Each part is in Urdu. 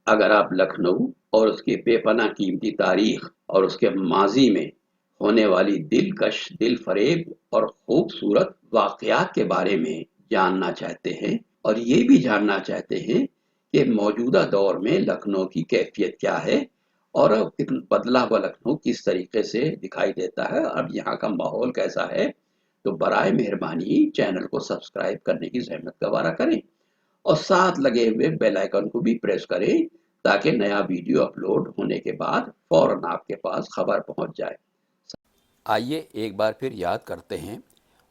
اگر آپ لکھنؤ اور اس کی بے پناہ قیمتی تاریخ اور اس کے ماضی میں ہونے والی دلکش، دل فریب اور خوبصورت واقعات کے بارے میں جاننا چاہتے ہیں، اور یہ بھی جاننا چاہتے ہیں کہ موجودہ دور میں لکھنؤ کی کیفیت کیا ہے اور بدلا ہوا لکھنؤ کس طریقے سے دکھائی دیتا ہے، اب یہاں کا ماحول کیسا ہے، تو برائے مہربانی چینل کو سبسکرائب کرنے کی زحمت گوارا کریں اور ساتھ لگے ہوئے بیل آئیکن کو بھی پریس کریں تاکہ نیا ویڈیو اپلوڈ ہونے کے بعد فوراً آپ کے پاس خبر پہنچ جائے۔ آئیے ایک بار پھر یاد کرتے ہیں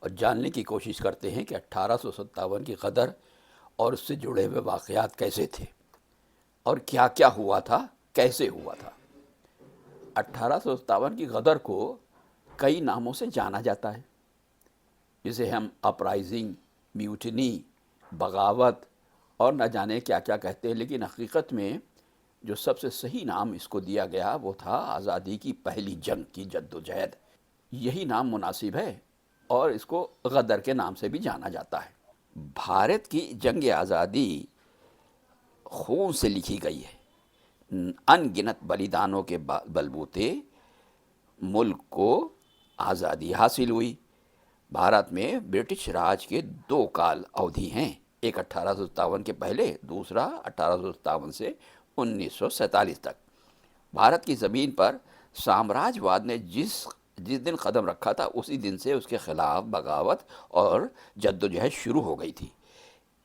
اور جاننے کی کوشش کرتے ہیں کہ 1857 کی غدر اور اس سے جڑے ہوئے واقعات کیسے تھے اور کیا کیا ہوا تھا، کیسے ہوا تھا۔ 1857 کی غدر کو کئی ناموں سے جانا جاتا ہے، جسے ہم اپرائزنگ، میوٹنی، بغاوت اور نہ جانے کیا کیا کہتے ہیں، لیکن حقیقت میں جو سب سے صحیح نام اس کو دیا گیا وہ تھا آزادی کی پہلی جنگ کی جدوجہد۔ یہی نام مناسب ہے اور اس کو غدر کے نام سے بھی جانا جاتا ہے۔ بھارت کی جنگ آزادی خون سے لکھی گئی ہے۔ ان گنت بلیدانوں کے بلبوتے ملک کو آزادی حاصل ہوئی۔ بھارت میں برٹش راج کے دو کال اودھی ہیں، ایک 1857 کے پہلے، دوسرا 1857 سے 1947 تک۔ بھارت کی زمین پر سامراج واد نے جس دن قدم رکھا تھا اسی دن سے اس کے خلاف بغاوت اور جدوجہد شروع ہو گئی تھی۔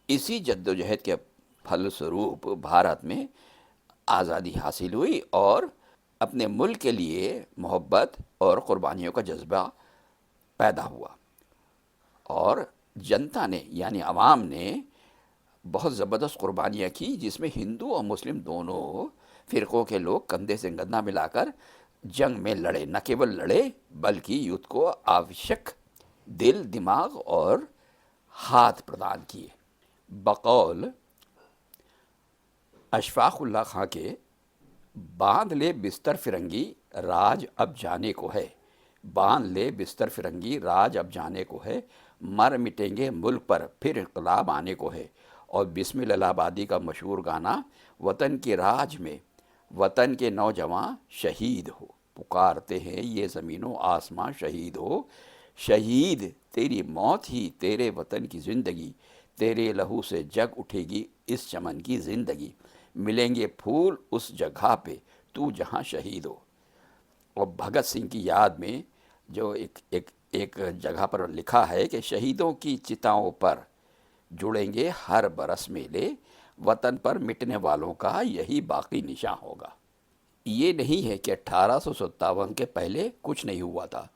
اسی جدوجہد کے پھل سوروپ بھارت میں آزادی حاصل ہوئی اور اپنے ملک کے لیے محبت اور قربانیوں کا جذبہ پیدا ہوا، اور جنتا نے یعنی عوام نے بہت زبردست قربانیاں کی، جس میں ہندو اور مسلم دونوں فرقوں کے لوگ کندھے سے کندھا ملا کر جنگ میں لڑے، نہ کیول لڑے بلکہ یدھ کو آوشک دل، دماغ اور ہاتھ پردان کیے۔ بقول اشفاق اللہ خاں کے، باندھ لے بستر فرنگی راج اب جانے کو ہے، باندھ لے بستر فرنگی راج اب جانے کو ہے، مر مٹیں گے ملک پر پھر انقلاب آنے کو ہے۔ اور بسم اللہ آبادی کا مشہور گانا، وطن کی راج میں وطن کے نوجوان شہید ہو، پکارتے ہیں یہ زمین و آسماں شہید ہو، شہید تیری موت ہی تیرے وطن کی زندگی، تیرے لہو سے جگ اٹھے گی اس چمن کی زندگی، ملیں گے پھول اس جگہ پہ تو جہاں شہید ہو۔ اور بھگت سنگھ کی یاد میں جو ایک جگہ پر لکھا ہے کہ شہیدوں کی چتاؤں پر جڑیں گے ہر برس میلے، وطن پر مٹنے والوں کا یہی باقی نشاں ہوگا۔ یہ نہیں ہے کہ 1857 کے پہلے کچھ نہیں ہوا تھا۔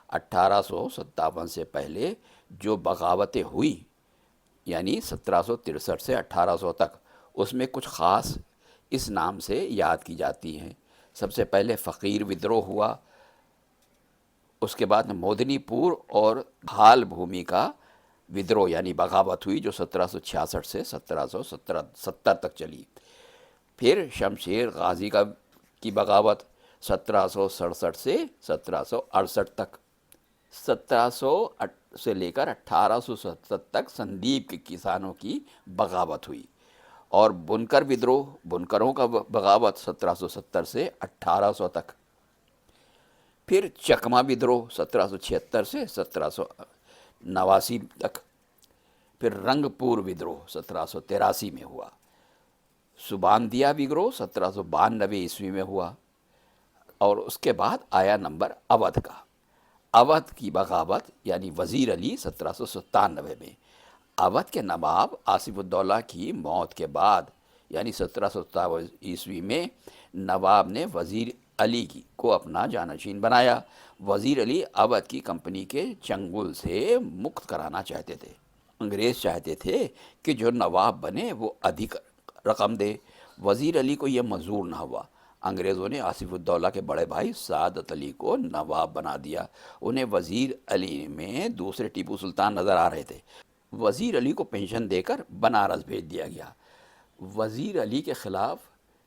1857 سے پہلے جو بغاوتیں ہوئی، یعنی 1763 سے 1800 تک، اس میں کچھ خاص اس نام سے یاد کی جاتی ہیں۔ سب سے پہلے فقیر ودروہ ہوا، اس کے بعد مودنی پور اور بھال بھومی کا ودروہ یعنی بغاوت ہوئی، جو 1766 سے 1770 تک چلی۔ پھر شمشیر غازی کی بغاوت 1767 سے 1768 تک۔ 1700 سے لے کر 1870 تک سندیپ کے کسانوں کی بغاوت ہوئی، اور بنکر ودروہ، بنکروں کا بغاوت 1770 سے 1800 تک۔ پھر چکما ودروہ 1776 سے 1789 تک۔ پھر رنگ پور ودروہ 1783 میں ہوا۔ سباندیا ودروہ 1792 عیسوی میں ہوا، اور اس کے بعد آیا نمبر اودھ کا۔ اودھ کی بغاوت یعنی وزیر علی 1797 میں۔ اودھ کے نواب آصف الدولہ کی موت کے بعد یعنی 1757 عیسوی میں نواب نے وزیر علی کو اپنا جانشین بنایا۔ وزیر علی اودھ کی کمپنی کے چنگل سے مکت کرانا چاہتے تھے۔ انگریز چاہتے تھے کہ جو نواب بنے وہ ادھک رقم دے، وزیر علی کو یہ منظور نہ ہوا۔ انگریزوں نے آصف الدولہ کے بڑے بھائی سعادت علی کو نواب بنا دیا۔ انہیں وزیر علی میں دوسرے ٹیپو سلطان نظر آ رہے تھے۔ وزیر علی کو پینشن دے کر بنارس بھیج دیا گیا۔ وزیر علی کے خلاف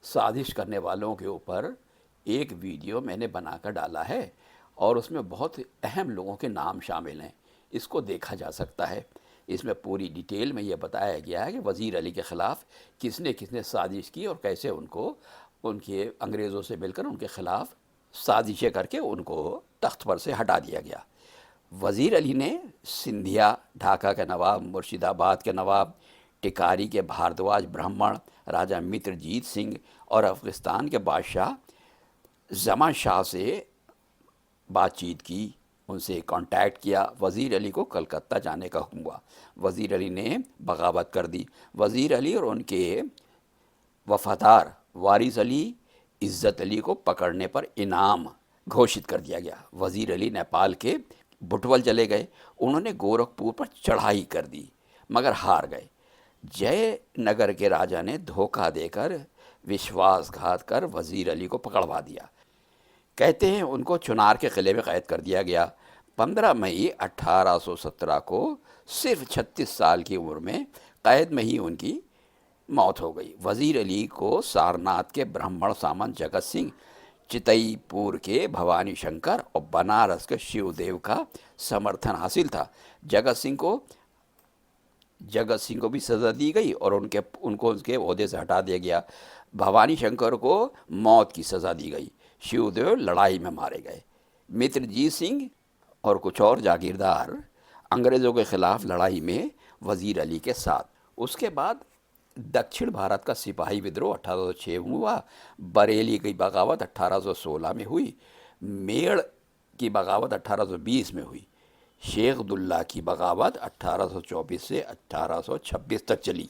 سازش کرنے والوں کے اوپر ایک ویڈیو میں نے بنا کر ڈالا ہے، اور اس میں بہت اہم لوگوں کے نام شامل ہیں، اس کو دیکھا جا سکتا ہے۔ اس میں پوری ڈیٹیل میں یہ بتایا گیا ہے کہ وزیر علی کے خلاف کس نے سازش کی اور کیسے ان کو ان کے انگریزوں سے مل کر ان کے خلاف سازشیں کر کے ان کو تخت پر سے ہٹا دیا گیا۔ وزیر علی نے سندھیا ڈھاکہ کے نواب، مرشد آباد کے نواب، ٹکاری کے بھاردواج برہمن، راجہ متر جیت سنگھ اور افغانستان کے بادشاہ زمان شاہ سے بات چیت کی، ان سے کانٹیکٹ کیا۔ وزیر علی کو کلکتہ جانے کا حکم ہوا۔ وزیر علی نے بغاوت کر دی۔ وزیر علی اور ان کے وفادار وارث علی عزت علی کو پکڑنے پر انعام گھوشت کر دیا گیا۔ وزیر علی نیپال کے بٹول چلے گئے۔ انہوں نے گورکھپور پر چڑھائی کر دی مگر ہار گئے۔ جے نگر کے راجا نے دھوکہ دے کر وشواس گھات کر وزیر علی کو پکڑوا دیا۔ کہتے ہیں ان کو چنار کے قلعے میں قید کر دیا گیا۔ 15 مئی 1817 کو صرف 36 سال کی عمر میں قید میں ہی ان کی موت ہو گئی۔ وزیر علی کو سارناتھ کے برہمن سامنت جگت سنگھ، چتئی پور کے بھوانی شنکر اور بنارس کے شیو دیو کا سمرتھن حاصل تھا۔ جگت سنگھ کو بھی سزا دی گئی اور ان کو ان کے عہدے سے ہٹا دیا گیا۔ بھوانی شنکر کو موت کی سزا دی گئی۔ شیو دیو لڑائی میں مارے گئے۔ متر جیت سنگھ اور کچھ اور جاگیردار انگریزوں کے خلاف لڑائی میں وزیر علی کے ساتھ۔ اس کے بعد دکشن بھارت کا سپاہی ودروہ 1806 میں ہوا۔ بریلی کی بغاوت 1816 میں ہوئی۔ میڑ کی بغاوت 1820 میں ہوئی۔ شیخ عبداللہ کی بغاوت 1824 سے 1826 تک چلی۔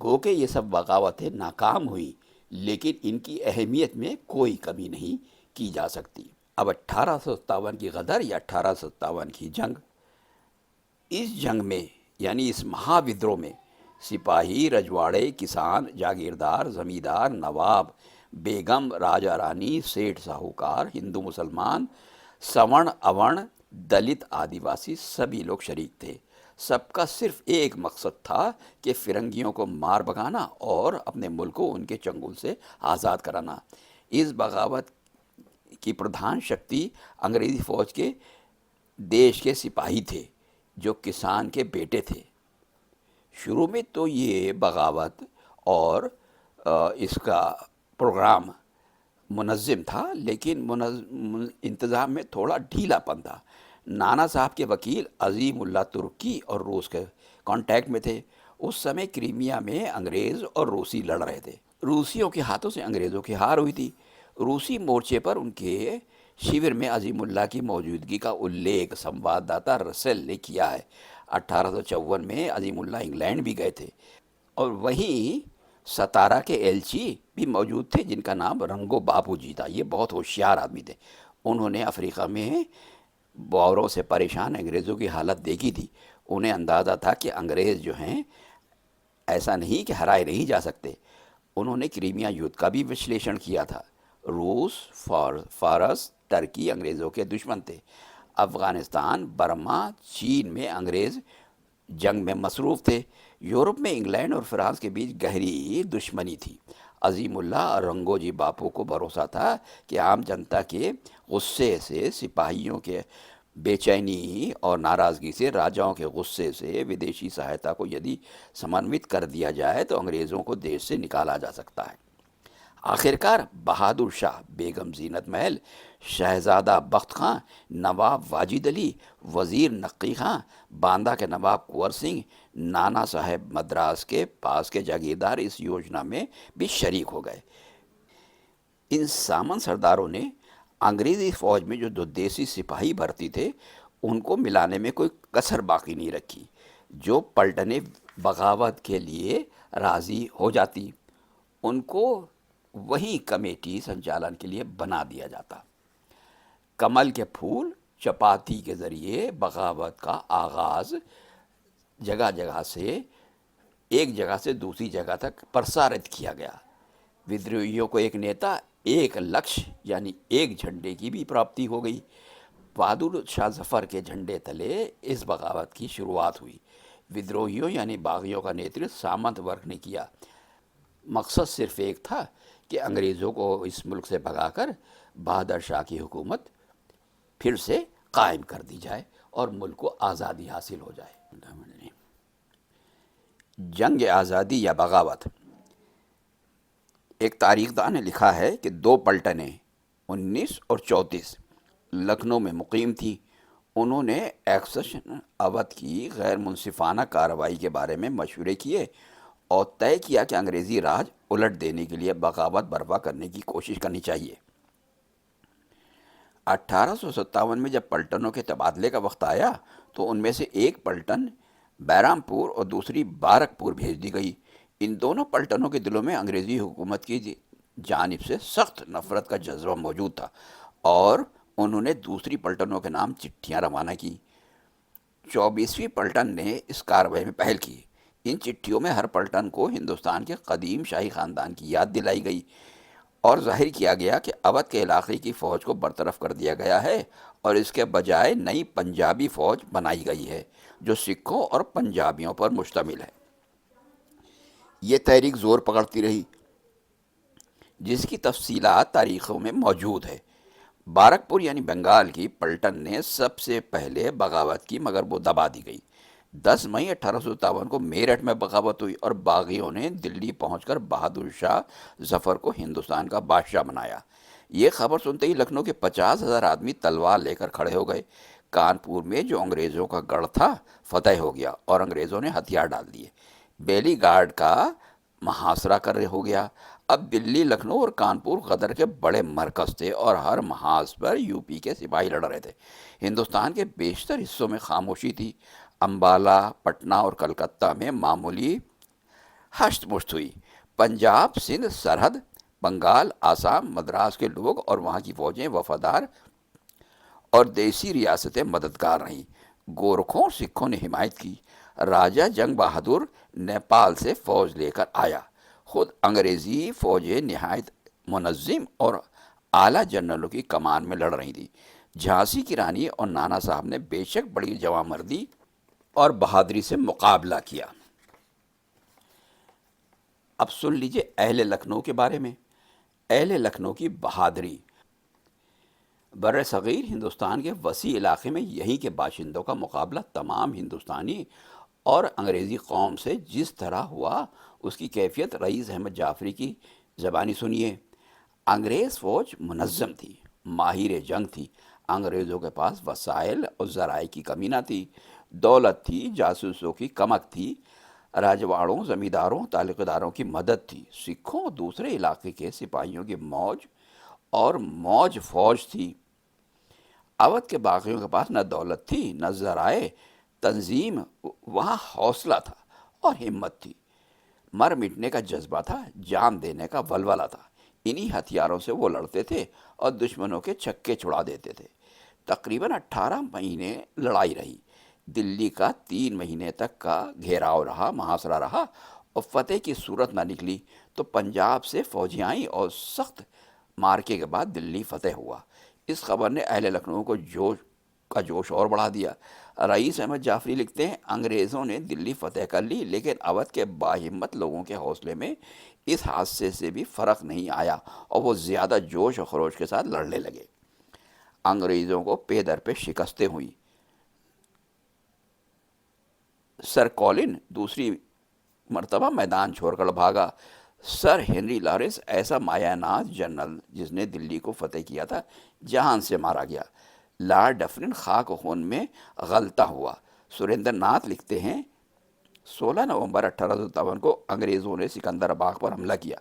گو کہ یہ سب بغاوتیں ناکام ہوئیں، لیکن ان کی اہمیت میں کوئی کمی نہیں کی جا سکتی۔ اب 1857 کی غدر یا 1857 کی جنگ، اس جنگ میں یعنی اس مہا ودروہ میں سپاہی، رجواڑے، کسان، جاگیردار، زمیندار، نواب، بیگم، راجہ رانی، سیٹھ ساہوکار، ہندو مسلمان، سورن اورن، دلت آدیواسی سبھی لوگ شریک تھے۔ سب کا صرف ایک مقصد تھا کہ فرنگیوں کو مار بھگانا اور اپنے ملک کو ان کے چنگل سے آزاد کرانا۔ اس بغاوت کی پردھان شکتی انگریزی فوج کے دیش کے سپاہی تھے جو کسان کے بیٹے تھے۔ شروع میں تو یہ بغاوت اور اس کا پروگرام منظم تھا، لیکن انتظام میں تھوڑا ڈھیلا پن تھا۔ نانا صاحب کے وکیل عظیم اللہ ترکی اور روس کے کانٹیکٹ میں تھے۔ اس سمے کرائمیا میں انگریز اور روسی لڑ رہے تھے۔ روسیوں کے ہاتھوں سے انگریزوں کی ہار ہوئی تھی۔ روسی مورچے پر ان کے شیور میں عظیم اللہ کی موجودگی کا الیکھ سنوادداتا رسل نے کیا ہے۔ 1854 میں عظیم اللہ انگلینڈ بھی گئے تھے اور وہیں ستارہ کے ایلچی بھی موجود تھے جن کا نام رنگو باپو جی تھا۔ یہ بہت ہوشیار آدمی تھے۔ انہوں نے افریقہ میں بوروں سے پریشان انگریزوں کی حالت دیکھی تھی۔ انہیں اندازہ تھا کہ انگریز جو ہیں ایسا نہیں کہ ہرائے نہیں جا سکتے۔ انہوں نے کرائمیا یدھ کا بھی وشلیشن کیا تھا۔ روس، فارس، ترکی انگریزوں کے دشمن تھے۔ افغانستان، برما، چین میں انگریز جنگ میں مصروف تھے۔ یورپ میں انگلینڈ اور فرانس کے بیچ گہری دشمنی تھی۔ عظیم اللہ اور رنگو جی باپو کو بھروسہ تھا کہ عام جنتا کے غصے سے، سپاہیوں کے بے چینی اور ناراضگی سے، راجاؤں کے غصے سے ودیشی سہایتا کو یدی سمنوت کر دیا جائے تو انگریزوں کو دیش سے نکالا جا سکتا ہے۔ آخرکار بہادر شاہ، بیگم زینت محل، شہزادہ بخت خاں، نواب واجد علی، وزیر نقی خاں، باندہ کے نواب کنور سنگھ، نانا صاحب مدراس کے پاس کے جاگیردار اس یوجنا میں بھی شریک ہو گئے۔ ان سامنت سرداروں نے انگریزی فوج میں جو دو دیسی سپاہی بھرتی تھے ان کو ملانے میں کوئی کسر باقی نہیں رکھی۔ جو پلٹنے بغاوت کے لیے راضی ہو جاتی ان کو وہیں کمیٹی سنچالن کے لیے بنا دیا جاتا۔ کمل کے پھول چپاتی کے ذریعے بغاوت کا آغاز جگہ جگہ سے ایک جگہ سے دوسری جگہ تک پرسارت کیا گیا۔ ودروہیوں کو ایک نیتا، ایک لکش یعنی ایک جھنڈے کی بھی پراپتی ہو گئی۔ بہادر شاہ ظفر کے جھنڈے تلے اس بغاوت کی شروعات ہوئی۔ ودروہیوں یعنی باغیوں کا نیترتو سامنت ورگ نے کیا۔ مقصد صرف ایک تھا کہ انگریزوں کو اس ملک سے بھگا کر بہادر شاہ کی حکومت پھر سے قائم کر دی جائے اور ملک کو آزادی حاصل ہو جائے۔ جنگ آزادی یا بغاوت۔ ایک تاریخ دان نے لکھا ہے کہ دو پلٹنیں 19 اور 34 لکھنؤ میں مقیم تھیں۔ انہوں نے ایکسیشن اودھ کی غیر منصفانہ کارروائی کے بارے میں مشورے کیے اور طے کیا کہ انگریزی راج الٹ دینے کے لیے بغاوت برپا کرنے کی کوشش کرنی چاہیے۔ 1857 میں جب پلٹنوں کے تبادلے کا وقت آیا تو ان میں سے ایک پلٹن بیرامپور اور دوسری بارکپور بھیج دی گئی۔ ان دونوں پلٹنوں کے دلوں میں انگریزی حکومت کی جانب سے سخت نفرت کا جذبہ موجود تھا اور انہوں نے دوسری پلٹنوں کے نام چٹھیاں روانہ کی۔ 24ویں پلٹن نے اس کارروائی میں پہل کی۔ ان چٹھیوں میں ہر پلٹن کو ہندوستان کے قدیم شاہی خاندان کی یاد دلائی گئی اور ظاہر کیا گیا کہ اودھ کے علاقے کی فوج کو برطرف کر دیا گیا ہے اور اس کے بجائے نئی پنجابی فوج بنائی گئی ہے جو سکھوں اور پنجابیوں پر مشتمل ہے۔ یہ تحریک زور پکڑتی رہی جس کی تفصیلات تاریخوں میں موجود ہے۔ بارکپور یعنی بنگال کی پلٹن نے سب سے پہلے بغاوت کی مگر وہ دبا دی گئی۔ 10 مئی 1857 کو میرٹھ میں بغاوت ہوئی اور باغیوں نے دلی پہنچ کر بہادر شاہ ظفر کو ہندوستان کا بادشاہ بنایا۔ یہ خبر سنتے ہی لکھنؤ کے 50,000 آدمی تلوار لے کر کھڑے ہو گئے۔ کانپور میں جو انگریزوں کا گڑھ تھا فتح ہو گیا اور انگریزوں نے ہتھیار ڈال دیے۔ بیلی گارڈ کا محاصرہ کر ہو گیا۔ اب دلی، لکھنؤ اور کانپور غدر کے بڑے مرکز تھے اور ہر محاذ پر یو پی کے سپاہی لڑ رہے تھے۔ ہندوستان کے بیشتر حصوں میں خاموشی تھی۔ امبالہ، پٹنہ اور کلکتہ میں معمولی ہشت پشت ہوئی۔ پنجاب، سندھ، سرحد، بنگال، آسام، مدراس کے لوگ اور وہاں کی فوجیں وفادار اور دیسی ریاستیں مددگار رہیں۔ گورکھوں سکھوں نے حمایت کی۔ راجہ جنگ بہادر نیپال سے فوج لے کر آیا۔ خود انگریزی فوجیں نہایت منظم اور اعلیٰ جنرلوں کی کمان میں لڑ رہی تھیں۔ جھانسی کی رانی اور نانا صاحب نے بے شک بڑی جواں مردی اور بہادری سے مقابلہ کیا۔ اب سن لیجئے اہل لکھنؤ کے بارے میں۔ اہل لکھنؤ کی بہادری۔ بر صغیر ہندوستان کے وسیع علاقے میں یہیں کے باشندوں کا مقابلہ تمام ہندوستانی اور انگریزی قوم سے جس طرح ہوا اس کی کیفیت رئیس احمد جعفری کی زبانی سنیے۔ انگریز فوج منظم تھی، ماہر جنگ تھی۔ انگریزوں کے پاس وسائل اور ذرائع کی کمی نہ تھی، دولت تھی، جاسوسوں کی کمک تھی، راجواڑوں، زمینداروں، تعلقہ داروں کی مدد تھی، سکھوں اور دوسرے علاقے کے سپاہیوں کی موج اور موج فوج تھی۔ اودھ کے باغیوں کے پاس نہ دولت تھی، نہ ذرائع تنظیم، وہاں حوصلہ تھا اور ہمت تھی، مر مٹنے کا جذبہ تھا، جان دینے کا ولولہ تھا۔ انہی ہتھیاروں سے وہ لڑتے تھے اور دشمنوں کے چھکے چھڑا دیتے تھے۔ تقریباً 18 مہینے لڑائی رہی۔ دلی کا 3 مہینے تک کا گھیراؤ رہا، محاصرہ رہا اور فتح کی صورت نہ نکلی تو پنجاب سے فوجیں آئیں اور سخت مارکے کے بعد دلی فتح ہوا۔ اس خبر نے اہل لکھنؤ کو جوش اور بڑھا دیا۔ رئیس احمد جعفری لکھتے ہیں، انگریزوں نے دلی فتح کر لی لیکن اودھ کے باہمت لوگوں کے حوصلے میں اس حادثے سے بھی فرق نہیں آیا اور وہ زیادہ جوش و خروش کے ساتھ لڑنے لگے۔ انگریزوں کو پے در پہ شکستیں ہوئیں۔ سر کولن دوسری مرتبہ میدان چھوڑ کر بھاگا۔ سر ہنری لارنس ایسا مایہ ناز جنرل جس نے دلی کو فتح کیا تھا جہان سے مارا گیا۔ لارڈ ڈفرن خاک و خون میں غلطہ ہوا۔ سریندر ناتھ لکھتے ہیں، 16 نومبر 1857 کو انگریزوں نے سکندر آباد پر حملہ کیا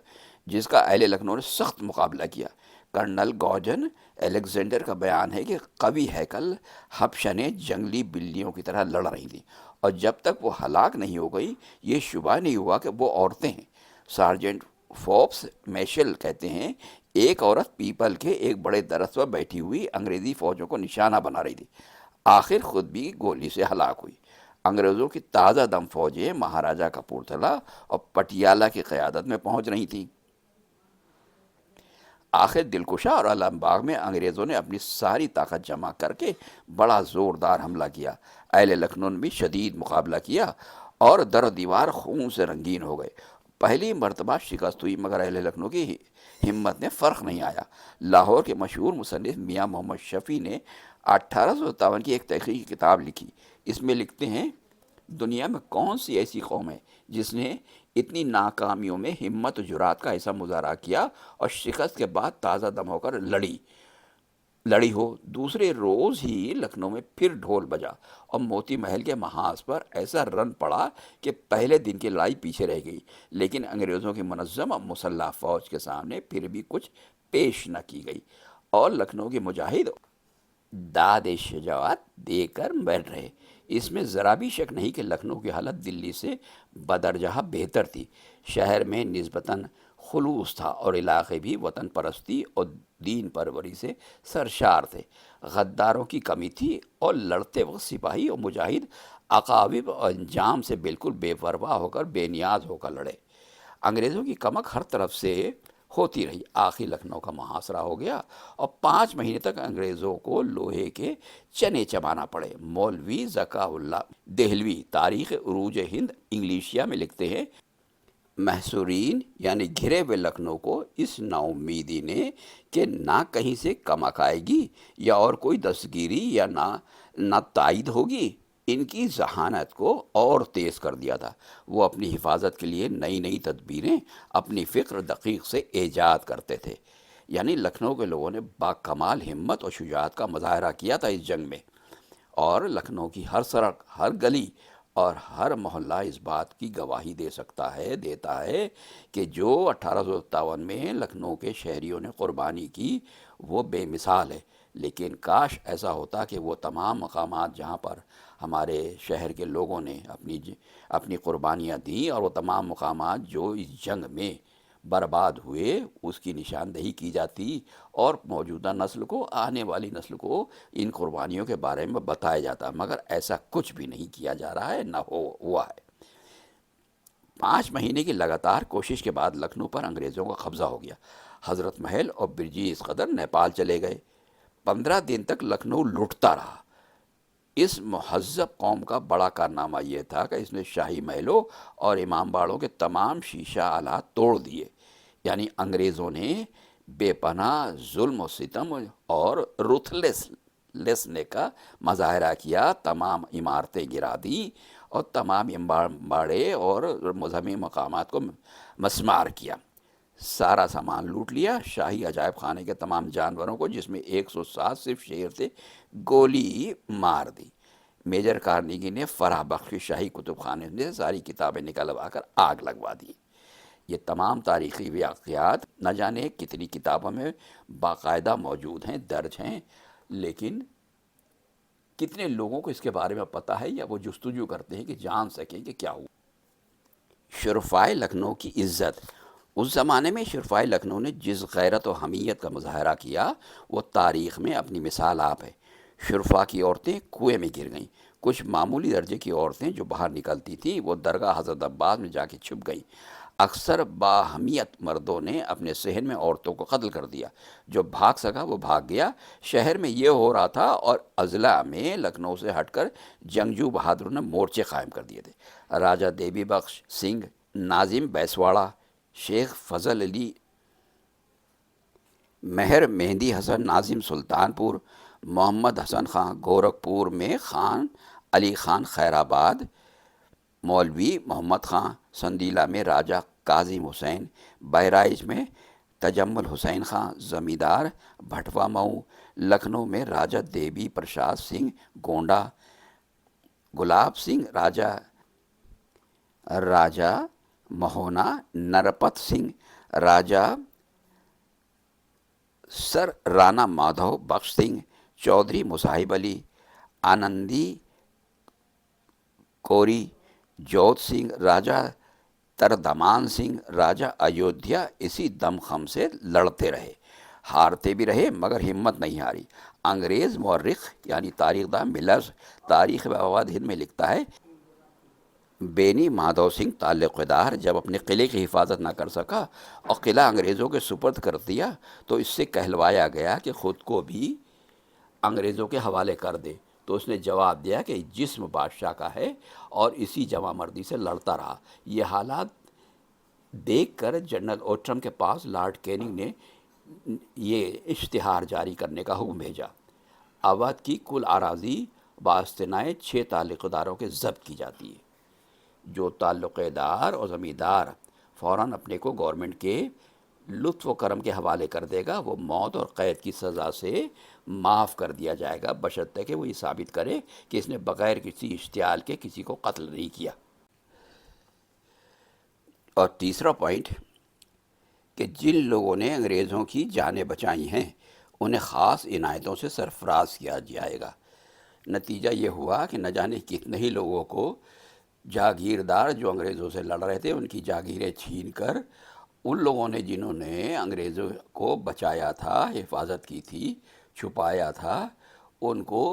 جس کا اہل لکھنؤ نے سخت مقابلہ کیا۔ کرنل گارڈن الیگزینڈر کا بیان ہے کہ قوی ہیکل حبشنیں جنگلی بلیوں کی طرح لڑ رہی تھیں اور جب تک وہ ہلاک نہیں ہو گئی یہ شبہ نہیں ہوا کہ وہ عورتیں ہیں۔ سارجنٹ فوبس میشل کہتے ہیں، ایک عورت پیپل کے ایک بڑے درخت پر بیٹھی ہوئی انگریزی فوجوں کو نشانہ بنا رہی تھی، آخر خود بھی گولی سے ہلاک ہوئی۔ انگریزوں کی تازہ دم فوجیں مہاراجہ کپورتھلا اور پٹیالہ کی قیادت میں پہنچ رہی تھیں۔ آخر دلکشا اور علم باغ میں انگریزوں نے اپنی ساری طاقت جمع کر کے بڑا زوردار حملہ کیا۔ اہل لکھنؤ نے بھی شدید مقابلہ کیا اور در و دیوار خون سے رنگین ہو گئے۔ پہلی مرتبہ شکست ہوئی مگر اہل لکھنؤ کی ہمت نے فرق نہیں آیا۔ لاہور کے مشہور مصنف میاں محمد شفیع نے 1857 کی ایک تحقیقی کتاب لکھی۔ اس میں لکھتے ہیں، دنیا میں کون سی ایسی قوم ہے جس نے اتنی ناکامیوں میں ہمت و جرات کا ایسا مظاہرہ کیا اور شکست کے بعد تازہ دم ہو کر لڑی ہو؟ دوسرے روز ہی لکھنؤ میں پھر ڈھول بجا اور موتی محل کے محاذ پر ایسا رن پڑا کہ پہلے دن کی لڑائی پیچھے رہ گئی، لیکن انگریزوں کی منظم اور مسلح فوج کے سامنے پھر بھی کچھ پیش نہ کی گئی، اور لکھنؤ کے مجاہد داد شجاعت دے کر مر رہے۔ اس میں ذرا بھی شک نہیں کہ لکھنؤ کی حالت دلی سے بدرجہ بہتر تھی۔ شہر میں نسبتاً خلوص تھا اور علاقے بھی وطن پرستی اور دین پروری سے سرشار تھے۔ غداروں کی کمی تھی اور لڑتے وقت سپاہی اور مجاہد عقابب اور انجام سے بالکل بے پرواہ ہو کر بے نیاز ہو کر لڑے۔ انگریزوں کی کمک ہر طرف سے ہوتی رہی، آخر لکھنؤ کا محاصرہ ہو گیا اور 5 مہینے تک انگریزوں کو لوہے کے چنے چبانا پڑے۔ مولوی ذکا اللہ دہلوی تاریخ عروج ہند انگلیشیا میں لکھتے ہیں، محصورین یعنی گھرے ہوئے لکھنؤ کو اس نا امیدی نے کہ نہ کہیں سے کمک آئے گی یا اور کوئی دستگیری یا نہ تائید ہوگی، ان کی ذہانت کو اور تیز کر دیا تھا۔ وہ اپنی حفاظت کے لیے نئی نئی تدبیریں اپنی فکر دقیق سے ایجاد کرتے تھے۔ یعنی لکھنؤ کے لوگوں نے باکمال ہمت اور شجاعت کا مظاہرہ کیا تھا اس جنگ میں، اور لکھنؤ کی ہر سڑک، ہر گلی اور ہر محلہ اس بات کی گواہی دیتا ہے کہ جو 1857 میں لکھنؤ کے شہریوں نے قربانی کی وہ بے مثال ہے۔ لیکن کاش ایسا ہوتا کہ وہ تمام مقامات جہاں پر ہمارے شہر کے لوگوں نے اپنی قربانیاں دیں، اور وہ تمام مقامات جو اس جنگ میں برباد ہوئے، اس کی نشاندہی کی جاتی اور موجودہ نسل کو، آنے والی نسل کو ان قربانیوں کے بارے میں بتایا جاتا، مگر ایسا کچھ بھی نہیں کیا جا رہا ہے، نہ ہوا ہے۔ 5 مہینے کی لگاتار کوشش کے بعد لکھنؤ پر انگریزوں کا قبضہ ہو گیا۔ حضرت محل اور برجیز قدر نیپال چلے گئے۔ 15 دن تک لکھنؤ لٹتا رہا۔ اس مہذب قوم کا بڑا کارنامہ یہ تھا کہ اس نے شاہی محلوں اور امام باڑوں کے تمام شیشہ آلات توڑ دیے۔ یعنی انگریزوں نے بے پناہ ظلم و ستم اور رuthlessness کا مظاہرہ کیا، تمام عمارتیں گرا دیں اور تمام امام باڑے اور مذہبی مقامات کو مسمار کیا، سارا سامان لوٹ لیا۔ شاہی عجائب خانے کے تمام جانوروں کو، جس میں 107 صرف شیر تھے، گولی مار دی۔ میجر کارنیگی نے فرح بخش شاہی کتب خانے سے ساری کتابیں نکلوا کر آگ لگوا دی۔ یہ تمام تاریخی واقعات نہ جانے کتنی کتابوں میں باقاعدہ موجود ہیں، درج ہیں، لیکن کتنے لوگوں کو اس کے بارے میں پتہ ہے یا وہ جستجو کرتے ہیں کہ جان سکیں کہ کیا ہوا۔ شرفائے لکھنؤ کی عزت۔ اس زمانے میں شرفائے لکھنؤ نے جس غیرت و حمیت کا مظاہرہ کیا وہ تاریخ میں اپنی مثال آپ ہے۔ شرفا کی عورتیں کنویں میں گر گئیں، کچھ معمولی درجے کی عورتیں جو باہر نکلتی تھیں وہ درگاہ حضرت عباس میں جا کے چھپ گئیں۔ اکثر باہمیت مردوں نے اپنے صحن میں عورتوں کو قتل کر دیا، جو بھاگ سکا وہ بھاگ گیا۔ شہر میں یہ ہو رہا تھا اور اضلاع میں لکھنؤ سے ہٹ کر جنگجو بہادروں نے مورچے قائم کر دیے تھے۔ راجہ دیوی بخش سنگھ، ناظم بیسواڑا، شیخ فضل علی مہر، مہندی حسن ناظم سلطانپور، محمد حسن خان گورکھپور میں، خان علی خان خیرآباد، مولوی محمد خان سندیلہ میں، راجہ کاظم حسین بہرائچ میں، تجمل حسین خان زمیندار بھٹوا مئو، لکھنؤ میں راجہ دیوی پرساد سنگھ گونڈا، گلاب سنگھ راجہ مہونا، نرپت سنگھ راجہ سر، رانا مادھو بخش سنگھ، چودھری مصاحب علی، آنندی کوری، جوت سنگھ راجہ تردمان سنگھ راجہ ایودھیا اسی دم خم سے لڑتے رہے، ہارتے بھی رہے مگر ہمت نہیں ہاری۔ انگریز مورخ یعنی تاریخ داں ملرز تاریخ آباد ہند میں لکھتا ہے، بینی مادھو سنگھ تعلق دار جب اپنے قلعے کی حفاظت نہ کر سکا اور قلعہ انگریزوں کے سپرد کر دیا تو اس سے کہلوایا گیا کہ خود کو بھی انگریزوں کے حوالے کر دے، تو اس نے جواب دیا کہ جسم بادشاہ کا ہے، اور اسی جواں مردی سے لڑتا رہا۔ یہ حالات دیکھ کر جنرل اوٹرم کے پاس لارڈ کیننگ نے یہ اشتہار جاری کرنے کا حکم بھیجا، اودھ کی کل اراضی باستنائے 6 تعلق داروں کے ضبط کی جاتی ہے۔ جو تعلق دار اور زمیندار فوراً اپنے کو گورنمنٹ کے لطف و کرم کے حوالے کر دے گا، وہ موت اور قید کی سزا سے معاف کر دیا جائے گا، بشرطے کہ وہ یہ ثابت کرے کہ اس نے بغیر کسی اشتعال کے کسی کو قتل نہیں کیا۔ اور تیسرا پوائنٹ کہ جن لوگوں نے انگریزوں کی جانیں بچائی ہیں انہیں خاص عنایتوں سے سرفراز کیا جائے گا۔ نتیجہ یہ ہوا کہ نہ جانے کتنے ہی لوگوں کو جاگیردار جو انگریزوں سے لڑ رہے تھے ان کی جاگیریں چھین کر ان لوگوں نے جنہوں نے انگریزوں کو بچایا تھا، حفاظت کی تھی، چھپایا تھا، ان کو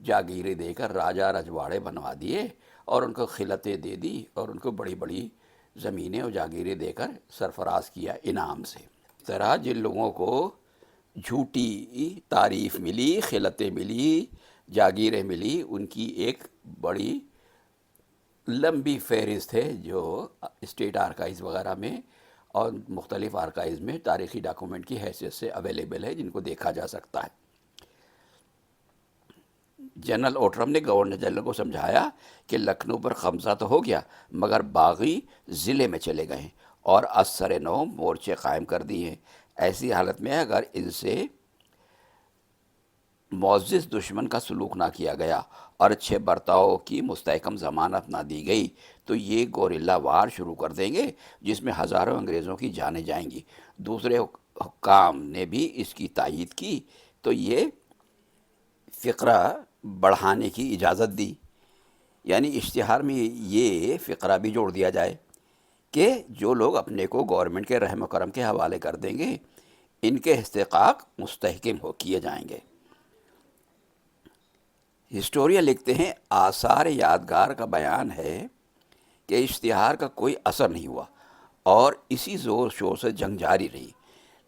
جاگیریں دے کر راجہ رجواڑے بنوا دیے اور ان کو خلعتیں دے دی اور ان کو بڑی بڑی زمینیں اور جاگیریں دے کر سرفراز کیا انعام سے۔ اس طرح جن لوگوں کو جھوٹی تعریف ملی، خلعتیں ملی، جاگیریں ملی، ان کی ایک بڑی لمبی فہرست ہے جو اسٹیٹ آرکائیوز وغیرہ میں اور مختلف آرکائیوز میں تاریخی ڈاکومنٹ کی حیثیت سے اویلیبل ہے، جن کو دیکھا جا سکتا ہے۔ جنرل اوٹرم نے گورنر جنرل کو سمجھایا کہ لکھنؤ پر قبضہ تو ہو گیا مگر باغی ضلع میں چلے گئے ہیں اور اثر نو مورچے قائم کر دیے ہیں۔ ایسی حالت میں اگر ان سے معزز دشمن کا سلوک نہ کیا گیا اور اچھے برتاؤ کی مستحکم ضمانت نہ دی گئی تو یہ گوریلا وار شروع کر دیں گے جس میں ہزاروں انگریزوں کی جانیں جائیں گی۔ دوسرے حکام نے بھی اس کی تائید کی تو یہ فقرہ بڑھانے کی اجازت دی، یعنی اشتہار میں یہ فقرہ بھی جوڑ دیا جائے کہ جو لوگ اپنے کو گورنمنٹ کے رحم و کرم کے حوالے کر دیں گے ان کے استحقاق مستحکم ہو کیے جائیں گے۔ ہسٹورین لکھتے ہیں آثار یادگار کا بیان ہے کہ اشتہار کا کوئی اثر نہیں ہوا اور اسی زور شور سے جنگ جاری رہی۔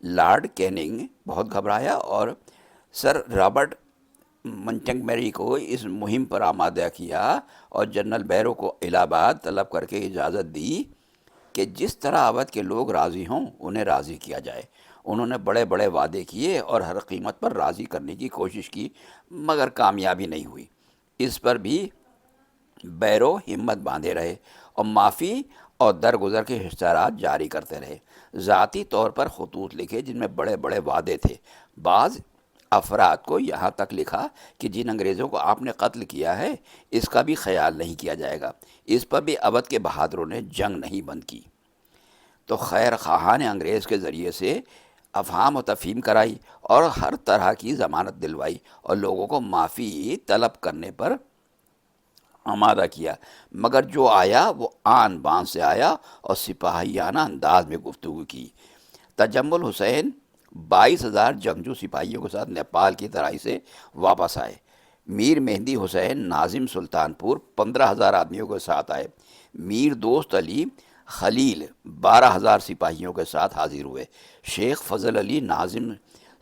لارڈ کیننگ بہت گھبرایا اور سر رابرٹ منٹگمری کو اس مہم پر آمادہ کیا اور جنرل بیرو کو الہ آباد طلب کر کے اجازت دی کہ جس طرح اودھ کے لوگ راضی ہوں انہیں راضی کیا جائے۔ انہوں نے بڑے بڑے وعدے کیے اور ہر قیمت پر راضی کرنے کی کوشش کی مگر کامیابی نہیں ہوئی۔ اس پر بھی بیرو ہمت باندھے رہے اور معافی اور درگزر کے اشتہارات جاری کرتے رہے۔ ذاتی طور پر خطوط لکھے جن میں بڑے بڑے وعدے تھے۔ بعض افراد کو یہاں تک لکھا کہ جن انگریزوں کو آپ نے قتل کیا ہے اس کا بھی خیال نہیں کیا جائے گا۔ اس پر بھی اودھ کے بہادروں نے جنگ نہیں بند کی تو خیر خواہاں نے انگریز کے ذریعے سے افہام و تفہیم کرائی اور ہر طرح کی ضمانت دلوائی اور لوگوں کو معافی طلب کرنے پر آمادہ کیا، مگر جو آیا وہ آن بان سے آیا اور سپاہیانہ انداز میں گفتگو کی۔ تجمل حسین 22,000 جنگجو سپاہیوں کے ساتھ نیپال کی ترائی سے واپس آئے۔ میر مہندی حسین ناظم سلطانپور 15,000 آدمیوں کے ساتھ آئے۔ میر دوست علی خلیل 12,000 سپاہیوں کے ساتھ حاضر ہوئے۔ شیخ فضل علی ناظم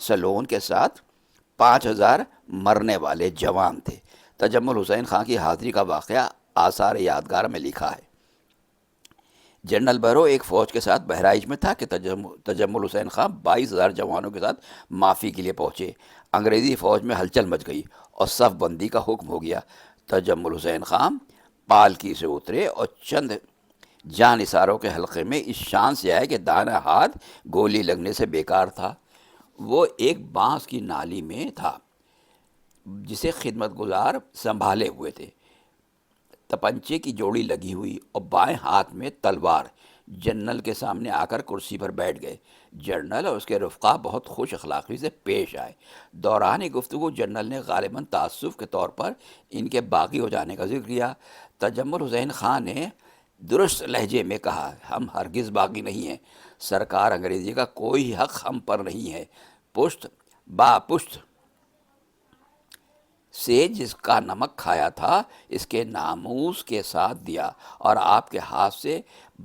سلون کے ساتھ 5,000 مرنے والے جوان تھے۔ تجمل حسین خان کی حاضری کا واقعہ آثار یادگار میں لکھا ہے۔ جنرل بیرو ایک فوج کے ساتھ بہرائچ میں تھا کہ تجمل حسین خان 22,000 جوانوں کے ساتھ معافی کے لیے پہنچے۔ انگریزی فوج میں ہلچل مچ گئی اور صف بندی کا حکم ہو گیا۔ تجمل حسین خان پالکی سے اترے اور چند جان نثاروں کے حلقے میں اس شان سے آئے کہ دائیں ہاتھ گولی لگنے سے بیکار تھا۔ وہ ایک بانس کی نالی میں تھا جسے خدمت گزار سنبھالے ہوئے تھے، تپنچے کی جوڑی لگی ہوئی اور بائیں ہاتھ میں تلوار۔ جنرل کے سامنے آ کر کرسی پر بیٹھ گئے۔ جنرل اور اس کے رفقا بہت خوش اخلاقی سے پیش آئے۔ دوران گفتگو جنرل نے غالباً تعسف کے طور پر ان کے باغی ہو جانے کا ذکر کیا۔ تجمل حسین خان نے درست لہجے میں کہا، ہم ہرگز باغی نہیں ہیں، سرکار انگریزی کا کوئی حق ہم پر نہیں ہے۔ پشت با پشت سے جس کا نمک کھایا تھا اس کے ناموس کے ساتھ دیا اور آپ کے ہاتھ سے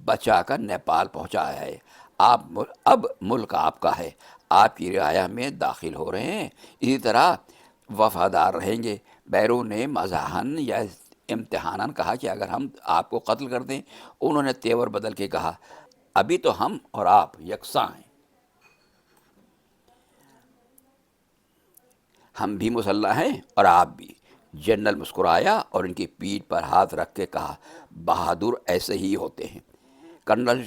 بچا کر نیپال پہنچایا ہے۔ اب ملک آپ کا ہے، آپ کی رعایا میں داخل ہو رہے ہیں، اسی طرح وفادار رہیں گے۔ بیرو نے مزاحاً یا امتحاناً کہا کہ اگر ہم آپ کو قتل کر دیں۔ انہوں نے تیور بدل کے کہا، ابھی تو ہم اور آپ یکساں ہیں، ہم بھی مسلح ہیں اور آپ بھی۔ جنرل مسکرایا اور ان کی پیٹھ پر ہاتھ رکھ کے کہا، بہادر ایسے ہی ہوتے ہیں۔ کرنل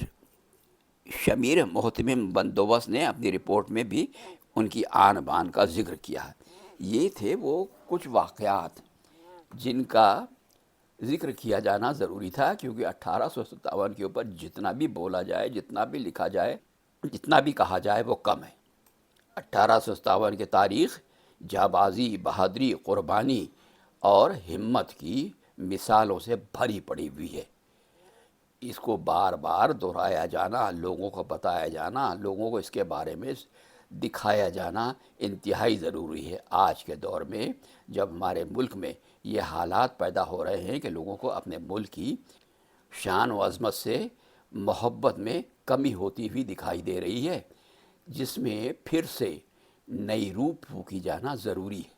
شمیر محتمم بندوبست نے اپنی رپورٹ میں بھی ان کی آن بان کا ذکر کیا ہے۔ یہ تھے وہ کچھ واقعات جن کا ذکر کیا جانا ضروری تھا، کیونکہ 1857 کے اوپر جتنا بھی بولا جائے، جتنا بھی لکھا جائے، جتنا بھی کہا جائے وہ کم ہے۔ 1857 کی تاریخ جانبازی، بہادری، قربانی اور ہمت کی مثالوں سے بھری پڑی ہوئی ہے۔ اس کو بار بار دہرایا جانا، لوگوں کو بتایا جانا، لوگوں کو اس کے بارے میں دکھایا جانا انتہائی ضروری ہے آج کے دور میں، جب ہمارے ملک میں یہ حالات پیدا ہو رہے ہیں کہ لوگوں کو اپنے ملک کی شان و عظمت سے محبت میں کمی ہوتی ہوئی دکھائی دے رہی ہے، جس میں پھر سے نئی روح پھونکی جانا ضروری ہے۔